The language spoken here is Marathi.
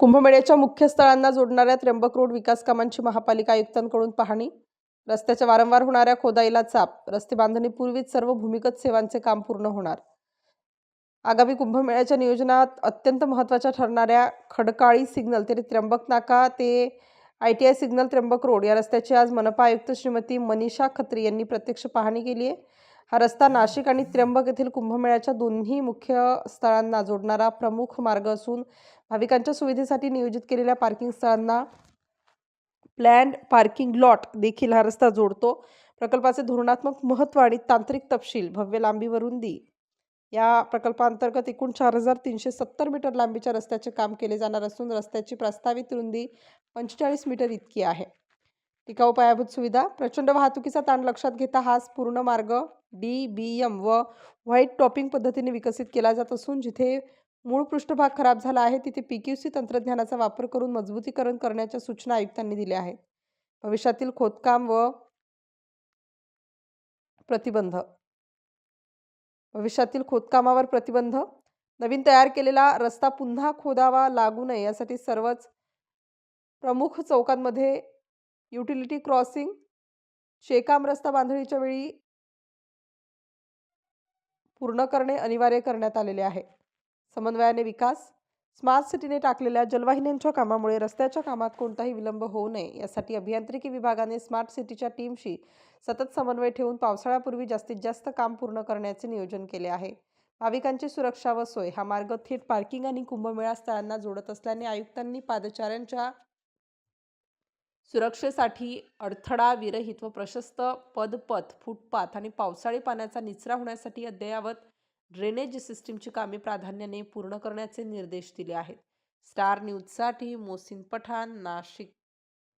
कुंभमेळ्याच्या मुख्य स्थळांना जोडणाऱ्या त्र्यंबक रोड विकास कामांची महापालिका आयुक्तांकडून पाहणी. रस्त्याच्या वारंवार होणाऱ्या खोदाईला चाप. रस्ते बांधणीपूर्वीच सर्व भूमिगत सेवांचे काम पूर्ण होणार. आगामी कुंभमेळ्याच्या नियोजनात अत्यंत महत्त्वाच्या ठरणाऱ्या खडकाळी सिग्नल ते त्र्यंबक नाका ते ITI सिग्नल त्र्यंबक रोड या रस्त्याची आज मनपा आयुक्त श्रीमती मनीषा खत्री यांनी प्रत्यक्ष पाहणी केली आहे. हा रस्ता नाशिक आणि त्र्यंबक येथील कुंभमेळ्याच्या दोन्ही मुख्य स्थळांना जोडणारा प्रमुख मार्ग असून भाविकांच्या सुविधेसाठी नियोजित केलेल्या पार्किंग स्थळांना प्लॅन्ड पार्किंग लॉट देखील हा रस्ता जोडतो. प्रकल्पाचे धोरणात्मक महत्त्व आणि तांत्रिक तपशील. भव्य लांबी व रुंदी. या प्रकल्पांतर्गत एकूण 4370 मीटर लांबीच्या रस्त्याचे काम केले जाणार असून रस्त्याची प्रस्तावित रुंदी 45 मीटर इतकी आहे. टिकाऊ पायाभूत सुविधा. प्रचंड वाहतुकीचा ताण लक्षात घेता हा पूर्ण मार्ग DBM व व्हाईट टॉपिंग पद्धतीने विकसित केला जात असून जिथे मूळ पृष्ठभाग खराब झाला आहे तिथे PQC तंत्रज्ञानाचा वापर करून मजबूतीकरण करण्याच्या सूचना आयुक्तांनी दिल्या आहेत. भविष्यातील खोदकाम व प्रतिबंध. भविष्यातील खोदकामावर प्रतिबंध. नवीन तयार केलेला रस्ता पुन्हा खोदावा लागू नये यासाठी सर्वच प्रमुख चौकांमध्ये युटिलिटी क्रॉसिंग, शेकाम रस्ता बांधणीच्या वेळी पूर्ण करणे अनिवार्य करण्यात आलेले आहे. समन्वयाने विकास. स्मार्ट सिटीने टाकलेल्या जलवाहिन्यांच्या कामामुळे रस्त्याच्या कामात कोणताही विलंब होऊ नये यासाठी अभियांत्रिकी विभागाने स्मार्ट सिटीच्या टीमशी सतत समन्वय ठेवून पावसाळ्यापूर्वी जास्तीत जास्त काम पूर्ण करण्याचे नियोजन केले आहे. भाविकांची सुरक्षा व सोय. हा मार्ग थेट पार्किंग आणि कुंभमेळा स्थळांना जोडत असल्याने आयुक्तांनी पादचाऱ्यांच्या सुरक्षेसाठी अडथळा विरहित व प्रशस्त पदपथ, फुटपाथ आणि पावसाळी पाण्याचा निचरा होण्यासाठी अद्ययावत ड्रेनेज सिस्टीमची कामे प्राधान्याने पूर्ण करण्याचे निर्देश दिले आहेत. स्टार न्यूजसाठी मोहसिन पठाण, नाशिक.